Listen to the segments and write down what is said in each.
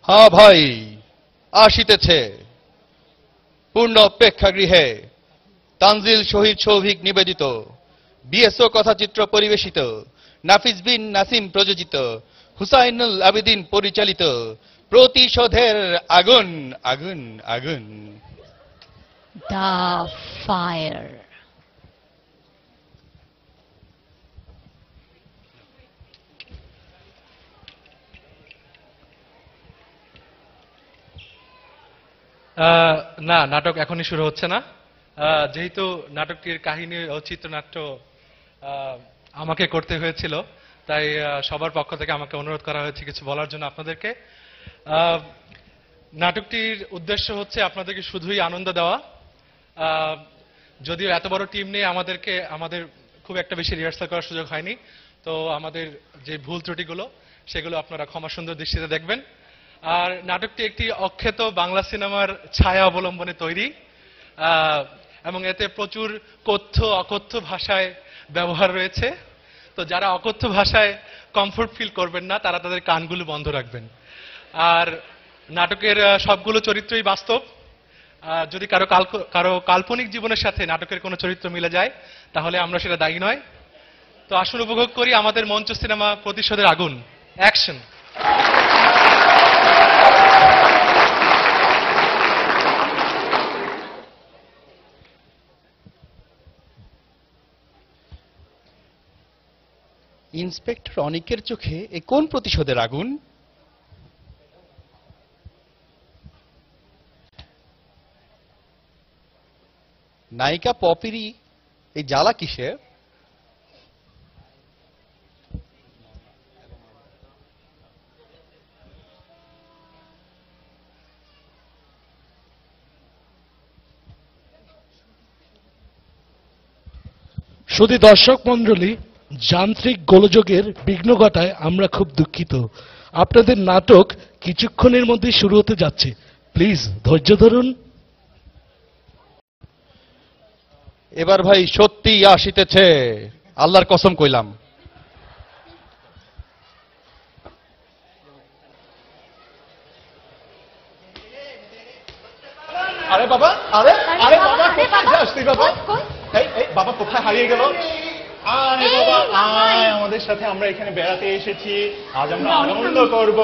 হ্যাঁ ভাই, আসিতেছে পূর্ণ প্রেক্ষাগৃহে তানজিল শহীদ সৌভিক নিবেদিত বিএসও কথাচিত্র পরিবেশিত নাফিস বিন নাসিম প্রযোজিত হুসাইনুল আবেদিন পরিচালিত প্রতিশোধের আগুন আগুন আগুন। The fire. না, নাটক এখনই শুরু হচ্ছে না। যেহেতু নাটকটির কাহিনী ও চিত্রনাট্য আমাকে করতে হয়েছিল, তাই সবার পক্ষ থেকে আমাকে অনুরোধ করা হয়েছে কিছু বলার জন্য আপনাদেরকে। নাটকটির উদ্দেশ্য হচ্ছে আপনাদেরকে শুধুই আনন্দ দেওয়া। যদিও এত বড় টিম নিয়ে আমাদের খুব একটা বেশি রিহার্সাল করার সুযোগ হয়নি, তো আমাদের যে ভুল ত্রুটিগুলো সেগুলো আপনারা ক্ষমা সুন্দর দৃষ্টিতে দেখবেন। আর নাটকটি একটি অখ্যাত বাংলা সিনেমার ছায়া অবলম্বনে তৈরি, এবং এতে প্রচুর কথ্য অকথ্য ভাষায় ব্যবহার রয়েছে। তো যারা অকথ্য ভাষায় কমফোর্ট ফিল করবেন না, তারা তাদের কানগুলো বন্ধ রাখবেন। আর নাটকের সবগুলো চরিত্রই বাস্তব। যদি কারো কাল্পনিক জীবনের সাথে নাটকের কোনো চরিত্র মিলে যায়, তাহলে আমরা সেটা দায়ী নয়। তো আসুন উপভোগ করি আমাদের মঞ্চ সিনেমা প্রতিশোধের আগুন। অ্যাকশন। ইন্সপেক্টর অনিকের চোখে এ কোন প্রতিশোধের আগুন? নায়িকা পপিরই এই জ্বালা কিসের? শুধু দর্শক মণ্ডলী, যান্ত্রিক গোলযোগের বিঘ্ন ঘটায় আমরা খুব দুঃখিত। আপনাদের নাটক কিছুক্ষণের মধ্যে শুরু হতে যাচ্ছে, প্লিজ ধৈর্য ধরুন। এবার ভাই সত্যি আসিতেছে, আল্লাহর কসম কইলাম। আরে বাবা, আরে আরে বাবা, কোথায় যাস তুই বাবা? এই এই বাবা কোথায় হারিয়ে গেল? আয় বাবা আয়, আমাদের সাথে আমরা এখানে বেড়াতে এসেছি, আজ আমরা আনন্দ করব,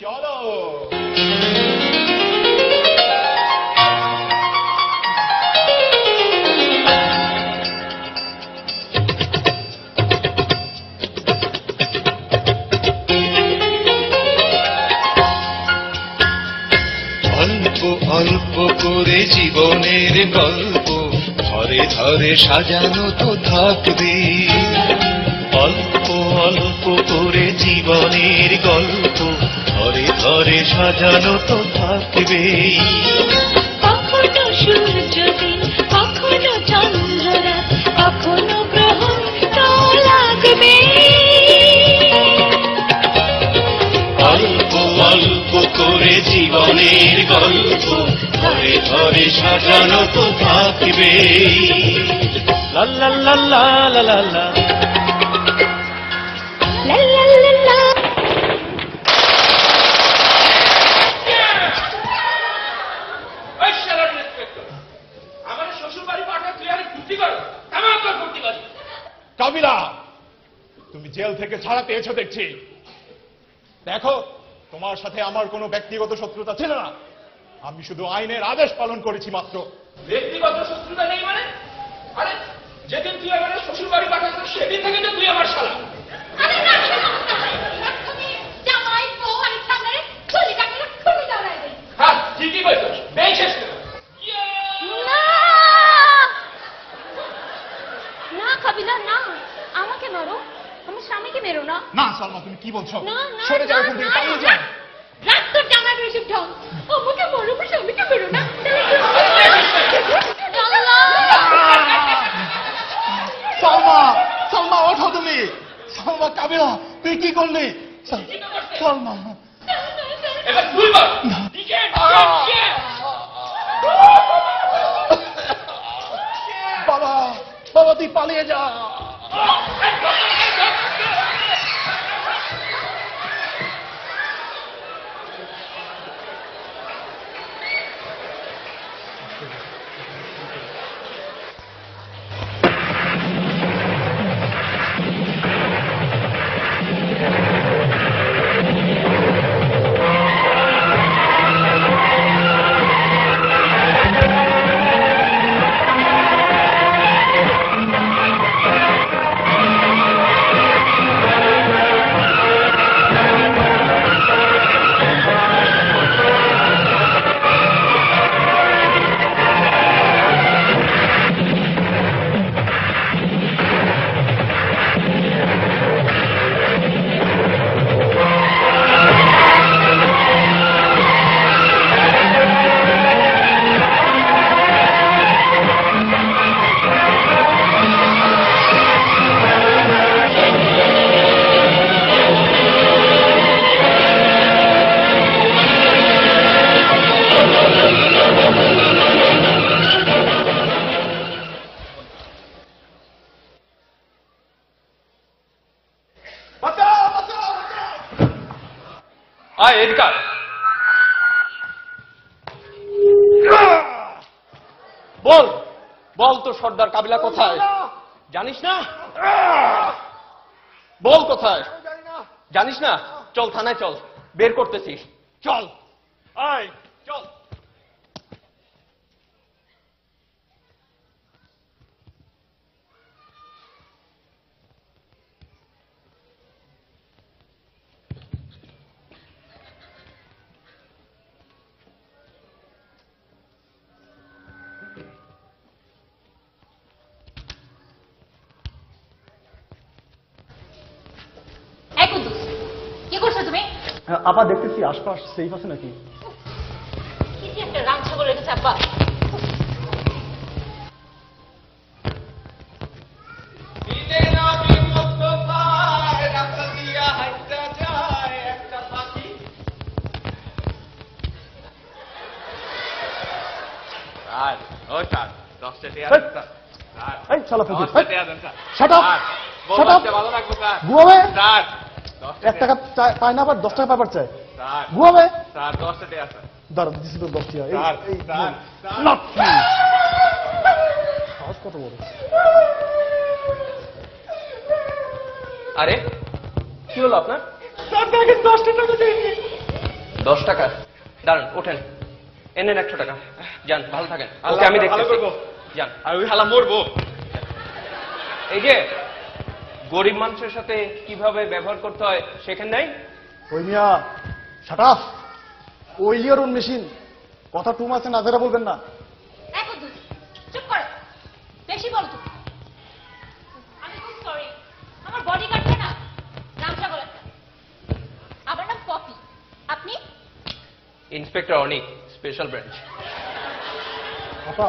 চলো। অল্প অল্প করে জীবনের গল্প ধরে ধরে সাজানো তো থাকবে, অল্প অল্প করে জীবনের গল্প ধরে ধরে সাজানো তো থাকবে। কখনো সূর্যদিন, কখনো চন্দ্ররাত, কখনো গ্রহ তো লাগবে। অল্প অল্প করে জীবনের গল্প ধরে ধরে সাজানো তো থাকবে। লা লা লা লা লা লা লা। লা লা লা লা। আমার শ্বশুর বাড়ি পাঠা তুই আর ফুর্তি করো, আমার তোর ফুর্তি করি। কাবিলা, তুমি জেল থেকে ছাড়া পেয়েছো দেখছি। দেখো, তোমার সাথে আমার কোনো ব্যক্তিগত শত্রুতা ছিল না, আমি শুধু আইনের আদেশ পালন করেছি মাত্র। ব্যক্তিগত শত্রুতা নেই মানে? আরে যেদিন তুই আমার শ্বশুর বাড়ি পাঠাতো সেদিন থেকে তো তুই আমার শালা। আরে না, তুমি জামাই বউ আর সামনে চলি কাটলে খুলে দাঁড়ায় দেই। হ্যাঁ ঠিকই বলছো, বেশ শেষ করো। না না কাবিলা, না, আমাকে মারো, আমার স্বামীকে মেরো না। না সালমা, তুমি কি বলছো? না না, সরে যাও এখান থেকে, পালিয়ে যাও। রাত তোর জামাই বেশি ঢং, আমাকে মারো, আমার স্বামীকে মেরো না। সালমা, সালমা ওঠো তুমি। সালমা, কাবিলা তুই কি করলি? সালমা, এবার তুই বল। বাবা, বাবা তুই পালিয়ে যা। আয় এদিকে আয়। বল বল তো সর্দার কাবিলা কোথায়? জানিস না? বল কোথায়? জানিস না? চল থানায় চল, বের করতেছি, চল আয় চল। এই কুদ্দুস, কি করছো তুমি? আপা দেখতেছি আশপাশ সেফ আছে নাকি? কি যে একটা রাম ছাগল রেখেছে আব্বা। এই শালা ফকির, শাট আপ, শাট আপ। ঘুমাবে? 1 টাকা পায় না, আবার 10 টাকা পাবার চায়। ঘুমাবে? দাঁড়া, দিছি তো 10 টাকা। এই সাহস কত বড়! আরে কি হলো আপনার? 10 টাকা? দাঁড়ান, ওঠেন, এনেন 100 টাকা, যান, ভালো থাকেন। ওকে আমি দেখতেছি, যান। আর ওই হালা মরবো। এই যে গরিব মানুষের সাথে কিভাবে ব্যবহার করতে হয় সেখানে নাই? ওই মিয়া, শাট আপ। ওই ইয়ার ওন মেশিন, কথা টু মাসে না যারা বলবেন না। এই কুদ্দুস, চুপ করো, বেশি বলো তুমি। আমি খুব সরি, আমার বডিগার্ডটা না রাম ছাগল একটা। আমার নাম পপি। আপনি? ইন্সপেক্টর অনিক, স্পেশাল ব্রাঞ্চ। আপা,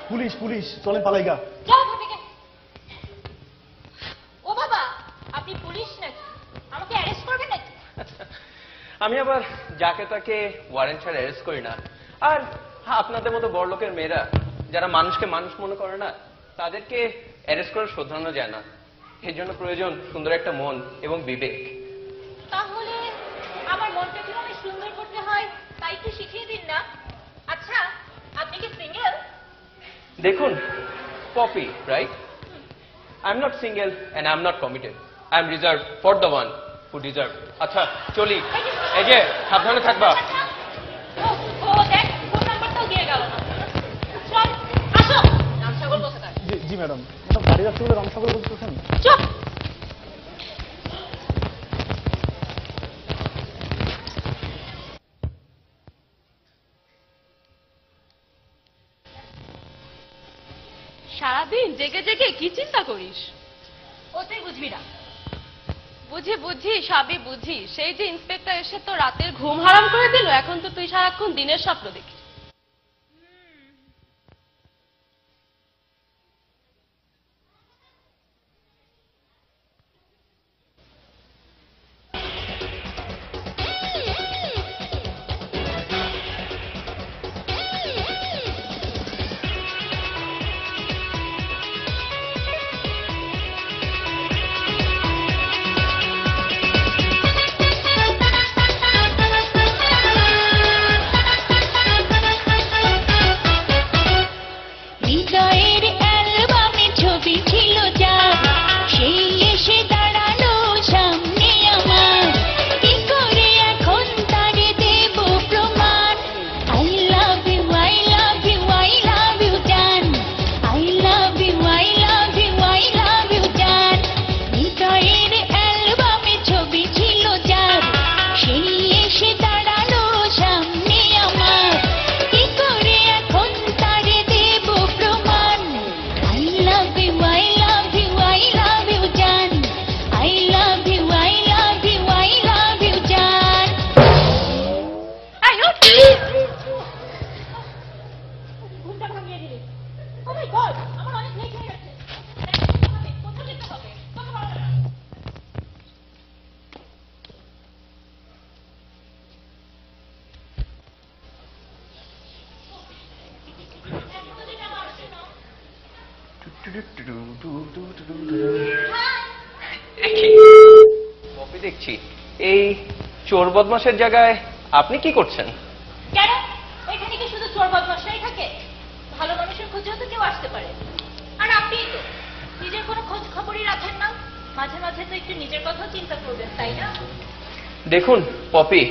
পুলিশ পুলিশ, চলেন পালাইগা। যাও এখান থেকে। ও বাবা, আপনি পুলিশ নাকি? আমাকে অ্যারেস্ট করবেন নাকি? আমি আবার যাকে তাকে ওয়ারেন্ট ছাড়া অ্যারেস্ট করি না। আর আপনাদের মতো বড়লোকের মেয়েরা যারা মানুষকে মানুষ মনে করে না, তাদেরকে অ্যারেস্ট করে শোধরানো যায় না। এর জন্য প্রয়োজন সুন্দর একটা মন এবং বিবেক। তাহলে আমার মনটা কিভাবে সুন্দর করতে হয় তাই একটু শিখিয়ে দিন না। আচ্ছা, আপনি কি সিঙ্গেল? দেখুন Popy, right? I am not single and I am not committed. I am reserve for the one who deserve. আচ্ছা চলি। এই যে সাবধানে থাকবা। ও দেখ, ফোন নাম্বারটাও দিয়ে গেল না। চল, আসো। রাম ছাগল কোথাকার? জি ম্যাডাম, ম্যাডাম গাড়ি যাচ্ছে বলে রামসাগর বলতেছেন? চুপ। সারাদিন জেগে জেগে কি চিন্তা করিস? ও তুই বুঝবি না। বুঝি সবই বুঝি। সেই যে ইন্সপেক্টর এসে তো রাতের ঘুম হারাম করে দিল, এখন তো তুই সারাক্ষণ দিনের স্বপ্ন দেখিস। দেখছি এই চোর বদমাশের জায়গায় আপনি কি করছেন? কেন এখানে কি শুধু চোর বদমাশরাই থাকে? ভালো মানুষের খোঁজেও তো কেউ আসতে পারে। আর আপনি তো নিজের কোনো খোঁজ খবরই রাখেন না। মাঝে মাঝে তো একটু নিজের কথাও চিন্তা করবেন, তাই না? দেখুন পপি,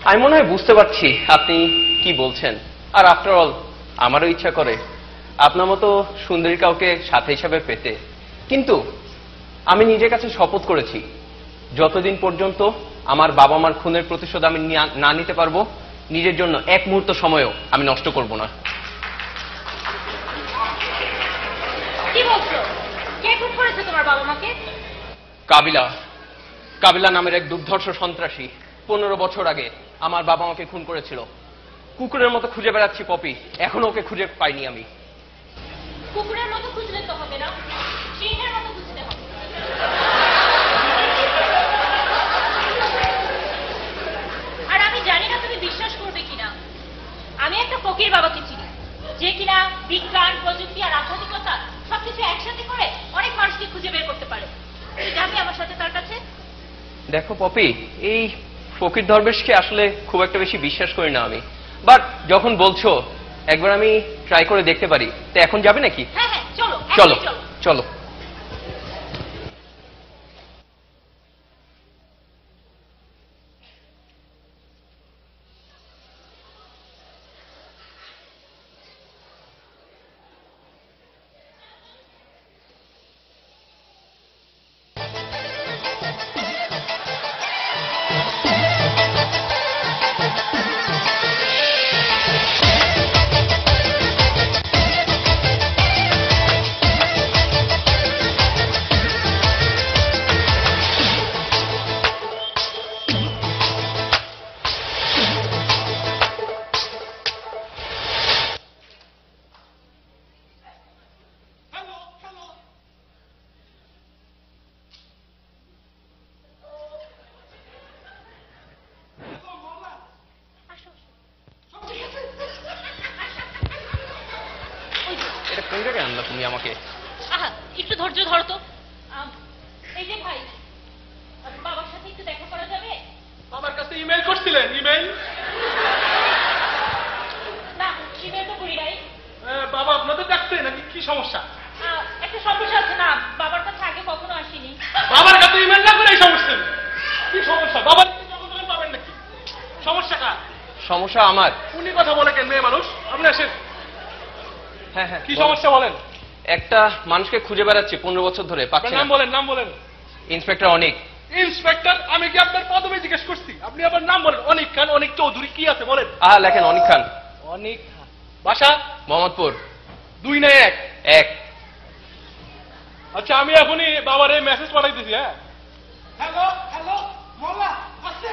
আমি মনে হয় বুঝতে পারছি আপনি কি বলছেন। আর আফটার অল আমারও ইচ্ছা করে আপনার মতো সুন্দরী কাউকে সাথে হিসাবে পেতে, কিন্তু আমি নিজের কাছে শপথ করেছি যতদিন পর্যন্ত আমার বাবা মার খুনের প্রতিশোধ আমি না নিতে পারবো, নিজের জন্য এক মুহূর্ত সময়ও আমি নষ্ট করব না। কি বলছো? কে খুন করেছে তোমার বাবা মাকে? কাবিলা নামের এক দুর্ধর্ষ সন্ত্রাসী 15 বছর আগে আমার বাবা মাকে খুন করেছিল। কুকুরের মতো খুঁজে বেড়াচ্ছি পপি, এখনো ওকে খুঁজে পাইনি আমি। কুকুরের মতো খুঁজলে তো হবে না, সিংহের মতো খুঁজতে হবে। আর আমি জানি না তুমি বিশ্বাস করবে কিনা, আমি একটা ফকির বাবাকে চিনি, যে কিনা বিজ্ঞান, প্রযুক্তি আর আধ্যাত্মিকতা সবকিছু একসাথে করে অনেক মানুষকে খুঁজে বের করতে পারে। তুই যাবি আমার সাথে তার কাছে? দেখো পপি, এই ফকির দরবেশকে আসলে খুব একটা বেশি বিশ্বাস করি না আমি, বাট যখন বলছো একবার আমি ট্রাই করে দেখতে পারি, তো এখন যাবে নাকি? হ্যাঁ হ্যাঁ, চলো চলো এখনই চলো। চলো। এটা কোন জায়গায় আনলা তুমি আমাকে? আহা, একটু ধৈর্য ধরো তো। এই যে ভাই, বাবার সাথে একটু দেখা করা যাবে? আমার কাছে ইমেল করছিলেন? ইমেল? না, ইমেল তো করি নাই। বাবা আপনাদের ডাকছে নাকি? কি সমস্যা? একটা সমস্যা আছে না, বাবার কাছে আগে কখনো আসিনি। বাবার কাছে ইমেল না করে এই সমস্যা কি সমস্যা? বাবার যখন পাবেন নাকি? সমস্যা কার? সমস্যা আমার। উনি কথা বলে কেন? মেয়ে মানুষ। আপনি আসেন। হ্যাঁ হ্যাঁ, কি সমস্যা বলেন? একটা মানুষকে খুঁজে বেড়াচ্ছি 15 বছর ধরে, পাচ্ছি না। নাম বলেন, নাম বলেন। ইন্সপেক্টর অনিক। ইন্সপেক্টর? আমি কি আপনার পদবি জিজ্ঞেস করছি? আপনি আবার নাম বলেন। অনিক খান, অনিক চৌধুরী, কি আছে বলেন? লেখেন অনিক খান। অনিক খান। বাসা? মোহাম্মদপুর। 2 না 1? 1। আচ্ছা, আমি এখনই বাবার এই মেসেজ পাঠাইতেছি। হ্যাঁ, হ্যালো হ্যালো, মোল্লা আছে?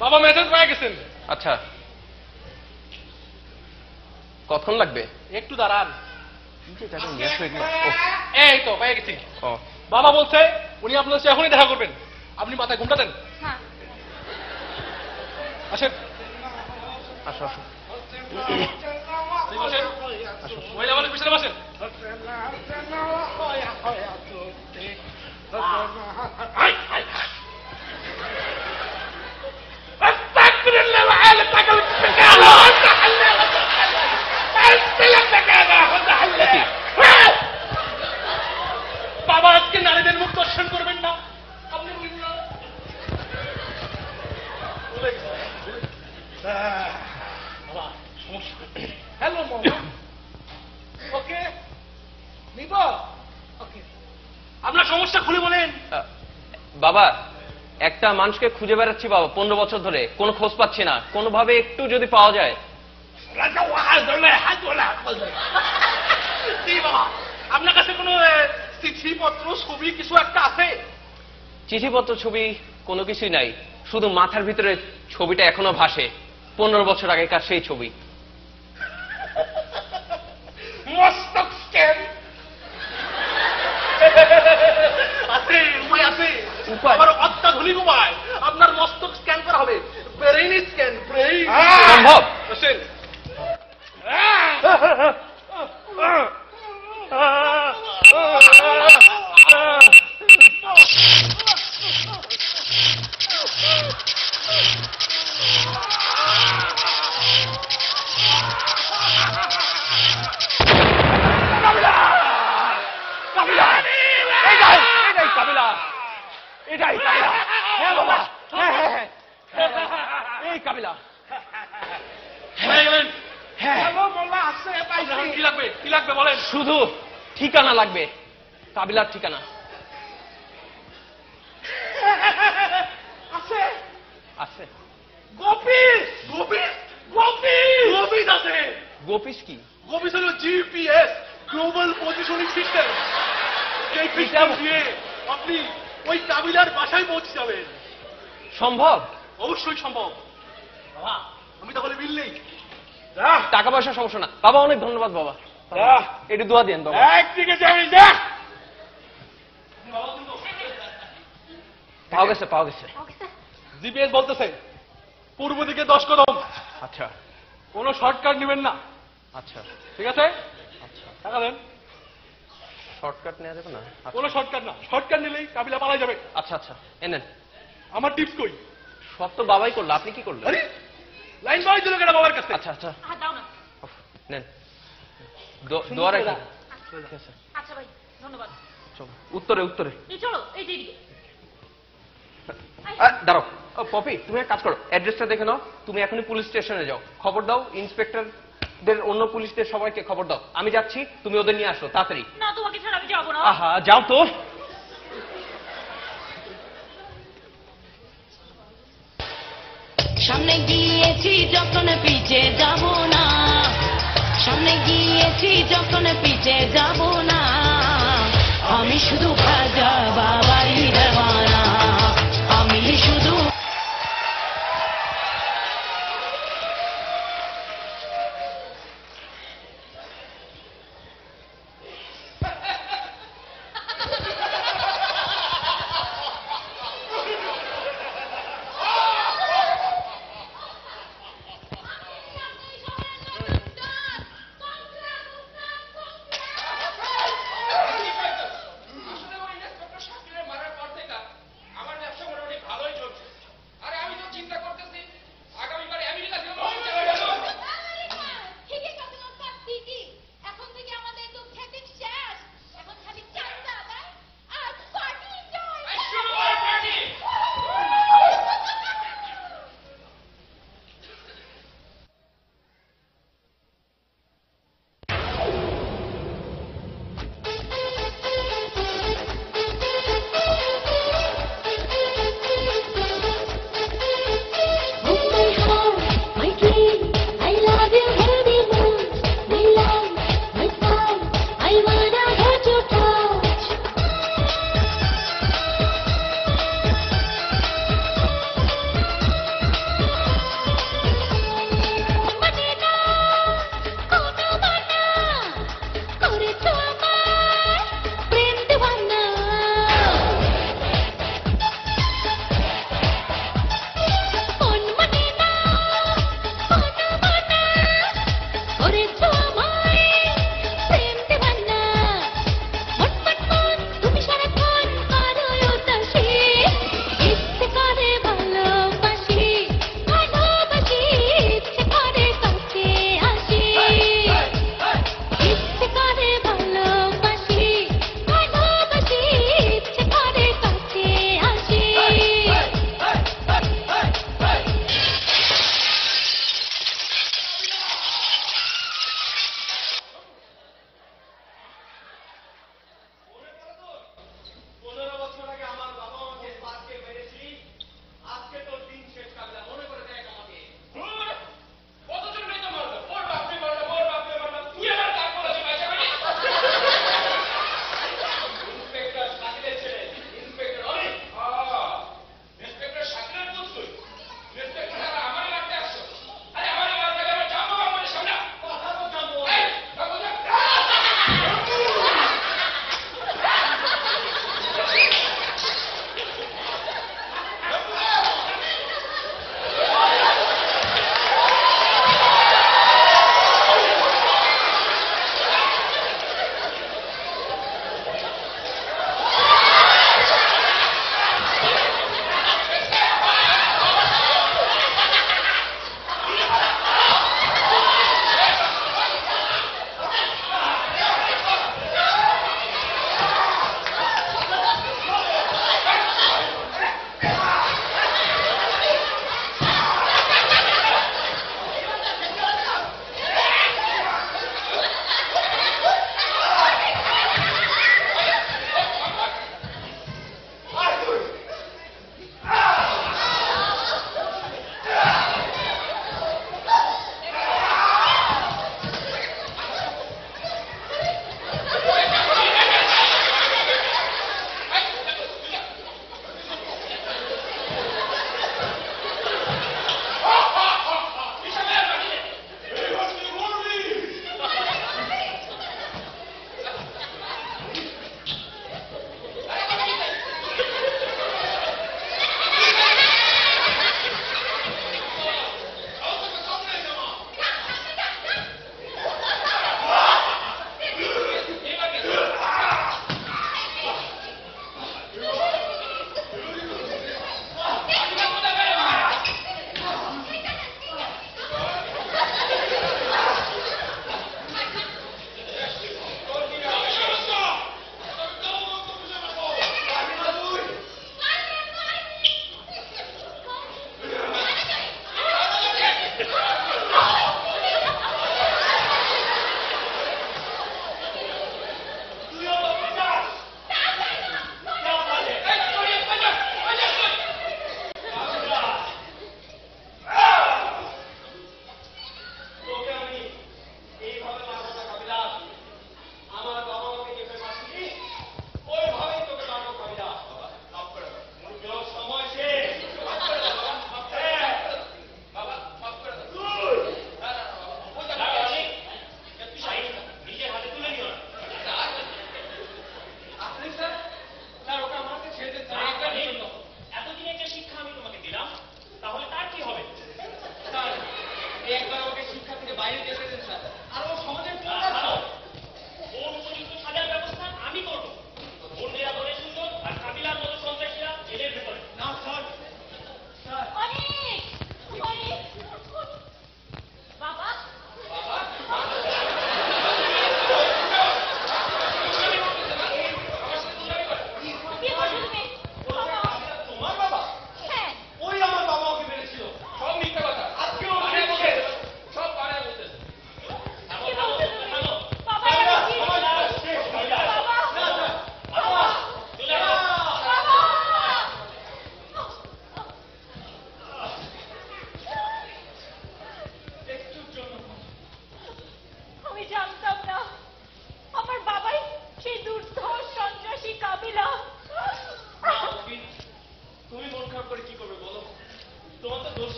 বাবা মেসেজ পেয়ে গেছেন। আচ্ছা, কতক্ষণ লাগবে? একটু দাঁড়ান। ও, এই তো পেয়ে গেছি। ও, বাবা বলছে উনি আপনার সাথে এখনই দেখা করবেন। আপনি মাথায় ঘুমটা দেন। হ্যাঁ, আসেন। আসো আসো। বসেন। মহিলা মানুষ পিছনে বসেন। বাবা আজকে নারীদের মুখ দর্শন করবেন না। আপনি হ্যালো মামা। ওকে নিব। ওকে, আপনার সমস্যা খুলে বলেন। বাবা, একটা মানুষকে খুঁজে বেড়াচ্ছি বাবা 15 বছর ধরে, কোনো খোঁজ পাচ্ছি না। কোনোভাবে একটু যদি পাওয়া যায়। আপনার কাছে কোনো চিঠিপত্র, ছবি কিছু একটা আছে? চিঠিপত্র, ছবি কোনো কিছুই নাই, শুধু মাথার ভিতরে ছবিটা এখনো ভাসে, 15 বছর আগেকার সেই ছবি। মস্তক স্ক্যান আছে? উপায় আছে? আমার অত্যাধুনিক উপায়। আপনার মস্তক স্ক্যান করা হবে। Brain scan. ব্রেইন সম্ভব? আসেন। এটাই কাবিলা। হ্যাঁ বাবা, হ্যাঁ হ্যাঁ হ্যাঁ এই কাবিলা। হ্যাঁ কি লাগবে, কি লাগবে বলেন? শুধু ঠিকানা লাগবে, কাবিলার ঠিকানা। আছে আছে। গোপিস, গোপিস, গোপিস, গোপিস আছে। গোপিস কি? গোপিস হলো জিপিএস, গ্লোবাল পজিশনিং সিস্টেম। এই সিস্টেম দিয়ে আপনি ওই কাবিলার বাসায় পৌঁছে যাবেন। সম্ভব? অবশ্যই সম্ভব। বাবা, আমি তাহলে বিল নেই। টাকা পয়সার সমস্যা না বাবা, অনেক ধন্যবাদ বাবা। একটু দোয়া দেন বাবা। একদিকে যাই না। পাওয়া গেছে, পাওয়া গেছে। জিপিএস বলতেছে পূর্ব দিকে 10 কদম। আচ্ছা কোনো শর্টকাট নেবেন না, আচ্ছা ঠিক আছে? আচ্ছা। টাকা দেন। শর্টকাট নেওয়া যাবে না? কোনো শর্টকাট না, শর্টকাট নিলেই কাবিলা পালাই যাবে। আচ্ছা আচ্ছা এনেন। আমার টিপস কই? সব তো বাবাই করলো, আপনি কি করলেন? আরে লাইন বাই দিল কেন বাবার কাছে? আচ্ছা আচ্ছা দাও না। নেন, দোয়া রাখেন। ঠিক আছে আচ্ছা ভাই, ধন্যবাদ। চলো উত্তরে, উত্তরে। এই চলো, এই যে এদিকে। দাঁড়াও, পপি তুমি এক কাজ করো, অ্যাড্রেসটা দেখে নাও, তুমি এখনই পুলিশ স্টেশনে যাও, খবর দাও ইন্সপেক্টরদের, অন্য পুলিশদের সবাইকে খবর দাও। আমি যাচ্ছি, তুমি ওদের নিয়ে আসো তাড়াতাড়ি। না, তোমাকে ছাড়া আমি যাবো না। আহা যাও তো। সামনে গিয়েছি যখন পিছে যাব না, সামনে গিয়েছি যখন পিছে যাব না, আমি শুধু খাজা বাবাই দেওয়ানা, আমি শুধু।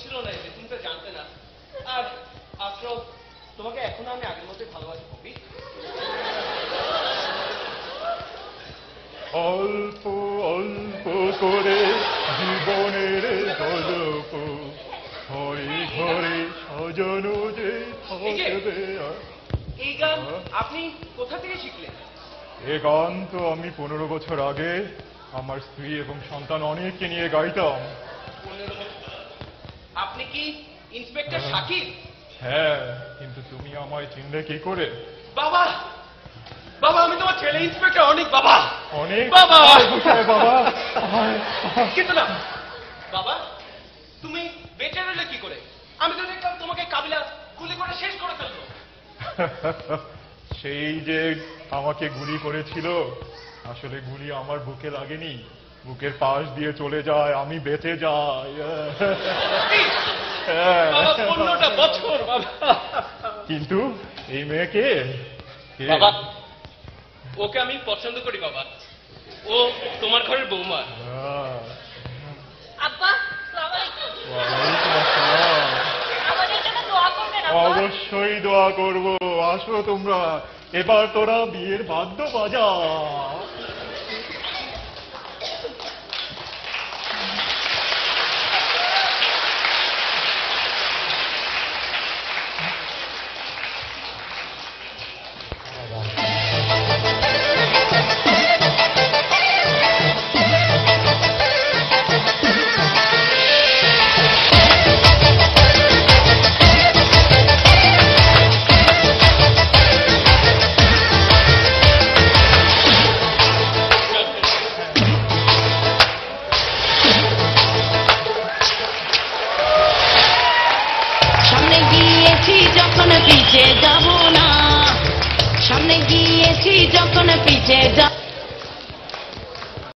ছিল না যে তুমি তো জানতে না। আর আফটার তোমাকে এখনো আমি আগের মতোই ভালোবাসি পপি। অল্প অল্প করে জীবনের গল্প ঘরে ঘরে সাজানো যে থাকবে। এই গান আপনি কোথা থেকে শিখলেন? এ গান তো আমি 15 বছর আগে আমার স্ত্রী এবং সন্তান অনেককে নিয়ে গাইতাম। আপনি কি ইন্সপেক্টর শাকিব? হ্যাঁ, কিন্তু তুমি আমায় চিনলে কি করে? বাবা বাবা আমি তোমার ছেলে ইন্সপেক্টর অনেক। বাবা অনেক বাবা কোথায় বাবা? কিন্তু না বাবা, তুমি বেঁচে রইলে কি করে? আমি তো দেখলাম তোমাকে কাবিলা গুলি করে শেষ করে ফেললো। সেই যে আমাকে গুলি করেছিল, আসলে গুলি আমার বুকে লাগেনি, বুকের পাশ দিয়ে চলে যায়, আমি বেঁচে যাই। বাবা 15টা বছর বাবা। কিন্তু এই মেয়েকে বাবা ওকে আমি পছন্দ করি বাবা, ও তোমার ঘরের বৌমা। আব্বা আসসালামু আলাইকুম। ওয়ালাইকুম আসসালাম। আমাদের জন্য দোয়া করবেন আব্বা। অবশ্যই দোয়া করব। আসো তোমরা, এবার তোরা বিয়ের বাদ্য বাজা। সামনে গিয়েছি যখন পিছে যাব না, সামনে গিয়েছি যখন পিছে যাব